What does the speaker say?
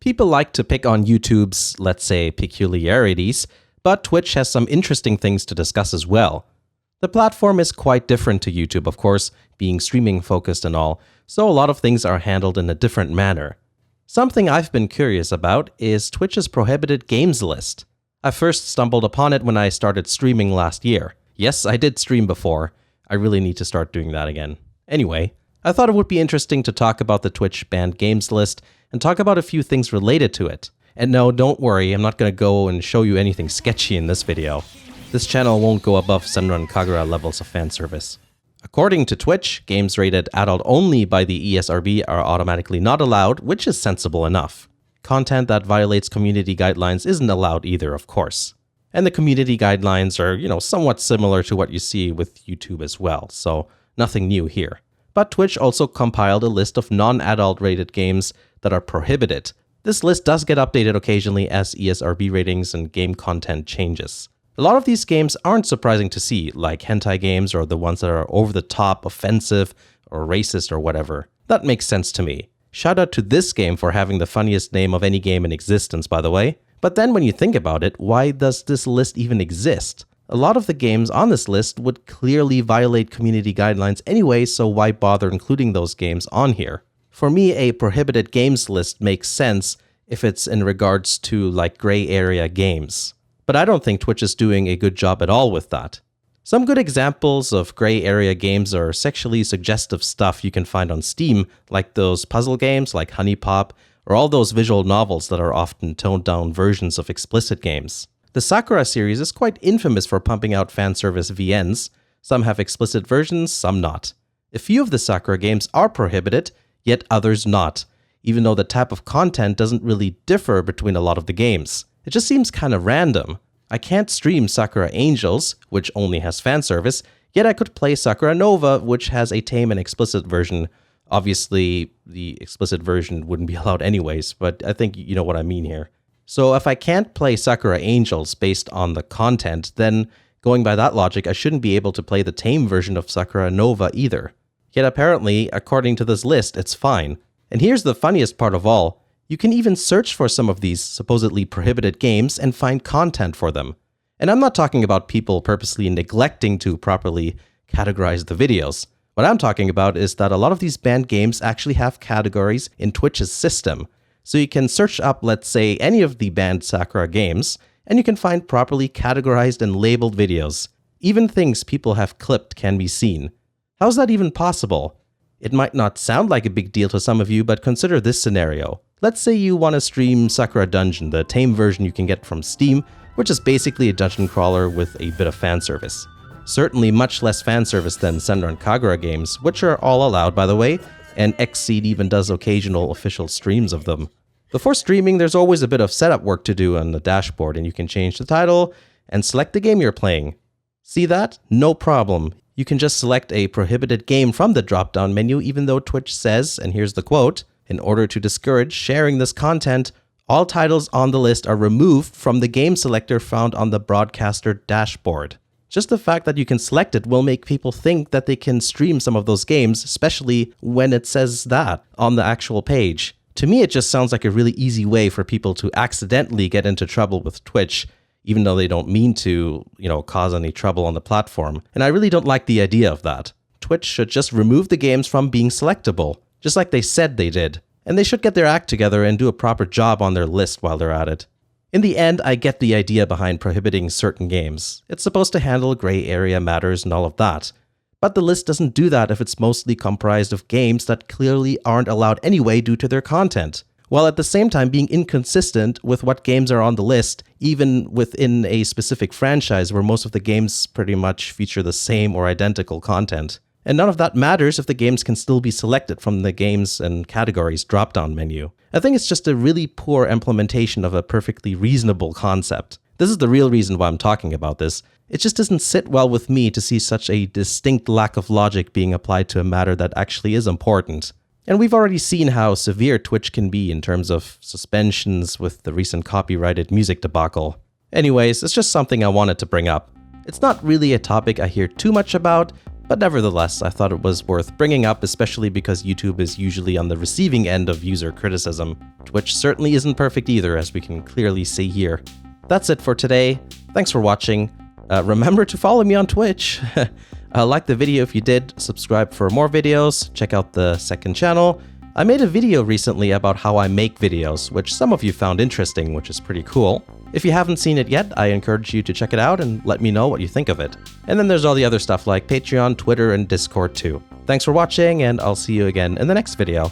People like to pick on YouTube's, let's say, peculiarities, but Twitch has some interesting things to discuss as well. The platform is quite different to YouTube, of course, being streaming focused and all, so a lot of things are handled in a different manner. Something I've been curious about is Twitch's prohibited games list. I first stumbled upon it when I started streaming last year. Yes, I did stream before. I really need to start doing that again. Anyway, I thought it would be interesting to talk about the Twitch banned games list and talk about a few things related to it. And no, don't worry, I'm not going to go and show you anything sketchy in this video. This channel won't go above Senran and Kagura levels of fan service. According to Twitch, games rated adult only by the ESRB are automatically not allowed, which is sensible enough. Content that violates community guidelines isn't allowed either, of course. And the community guidelines are, somewhat similar to what you see with YouTube as well, so nothing new here. But Twitch also compiled a list of non-adult rated games that are prohibited. This list does get updated occasionally as ESRB ratings and game content changes. A lot of these games aren't surprising to see, like hentai games or the ones that are over the top, offensive, or racist or whatever. That makes sense to me. Shout out to this game for having the funniest name of any game in existence, by the way. But then when you think about it, why does this list even exist? A lot of the games on this list would clearly violate community guidelines anyway, so why bother including those games on here? For me, a prohibited games list makes sense if it's in regards to like gray area games. But I don't think Twitch is doing a good job at all with that. Some good examples of gray area games are sexually suggestive stuff you can find on Steam, like those puzzle games like Honey Pop, or all those visual novels that are often toned down versions of explicit games. The Sakura series is quite infamous for pumping out fan service VNs. Some have explicit versions, some not. A few of the Sakura games are prohibited, yet others not, even though the type of content doesn't really differ between a lot of the games. It just seems kind of random. I can't stream Sakura Angels, which only has fan service, yet I could play Sakura Nova, which has a tame and explicit version. Obviously, the explicit version wouldn't be allowed anyways, but I think you know what I mean here. So if I can't play Sakura Angels based on the content, then going by that logic, I shouldn't be able to play the tame version of Sakura Nova either. Yet apparently, according to this list, it's fine. And here's the funniest part of all. You can even search for some of these supposedly prohibited games and find content for them. And I'm not talking about people purposely neglecting to properly categorize the videos. What I'm talking about is that a lot of these banned games actually have categories in Twitch's system. So you can search up, let's say, any of the banned Sakura games, and you can find properly categorized and labeled videos. Even things people have clipped can be seen. How's that even possible? It might not sound like a big deal to some of you, but consider this scenario. Let's say you want to stream Sakura Dungeon, the tame version you can get from Steam, which is basically a dungeon crawler with a bit of fan service. Certainly much less fan service than Senran and Kagura games, which are all allowed by the way, and Xseed even does occasional official streams of them. Before streaming, there's always a bit of setup work to do on the dashboard, and you can change the title and select the game you're playing. See that? No problem. You can just select a prohibited game from the drop-down menu, even though Twitch says, and here's the quote, "In order to discourage sharing this content, all titles on the list are removed from the game selector found on the broadcaster dashboard." Just the fact that you can select it will make people think that they can stream some of those games, especially when it says that on the actual page. To me, it just sounds like a really easy way for people to accidentally get into trouble with Twitch, even though they don't mean to, cause any trouble on the platform. And I really don't like the idea of that. Twitch should just remove the games from being selectable, just like they said they did. And they should get their act together and do a proper job on their list while they're at it. In the end, I get the idea behind prohibiting certain games. It's supposed to handle gray area matters and all of that. But the list doesn't do that if it's mostly comprised of games that clearly aren't allowed anyway due to their content, while at the same time being inconsistent with what games are on the list, even within a specific franchise where most of the games pretty much feature the same or identical content. And none of that matters if the games can still be selected from the games and categories drop-down menu. I think it's just a really poor implementation of a perfectly reasonable concept. This is the real reason why I'm talking about this. It just doesn't sit well with me to see such a distinct lack of logic being applied to a matter that actually is important. And we've already seen how severe Twitch can be in terms of suspensions with the recent copyrighted music debacle. Anyways, it's just something I wanted to bring up. It's not really a topic I hear too much about, But nevertheless, I thought it was worth bringing up, especially because YouTube is usually on the receiving end of user criticism. Twitch certainly isn't perfect either, as we can clearly see here. That's it for today. Thanks for watching. Remember to follow me on Twitch. Like the video if you did, subscribe for more videos, check out the second channel. I made a video recently about how I make videos, which some of you found interesting, which is pretty cool. If you haven't seen it yet, I encourage you to check it out and let me know what you think of it. And then there's all the other stuff like Patreon, Twitter, and Discord too. Thanks for watching, and I'll see you again in the next video.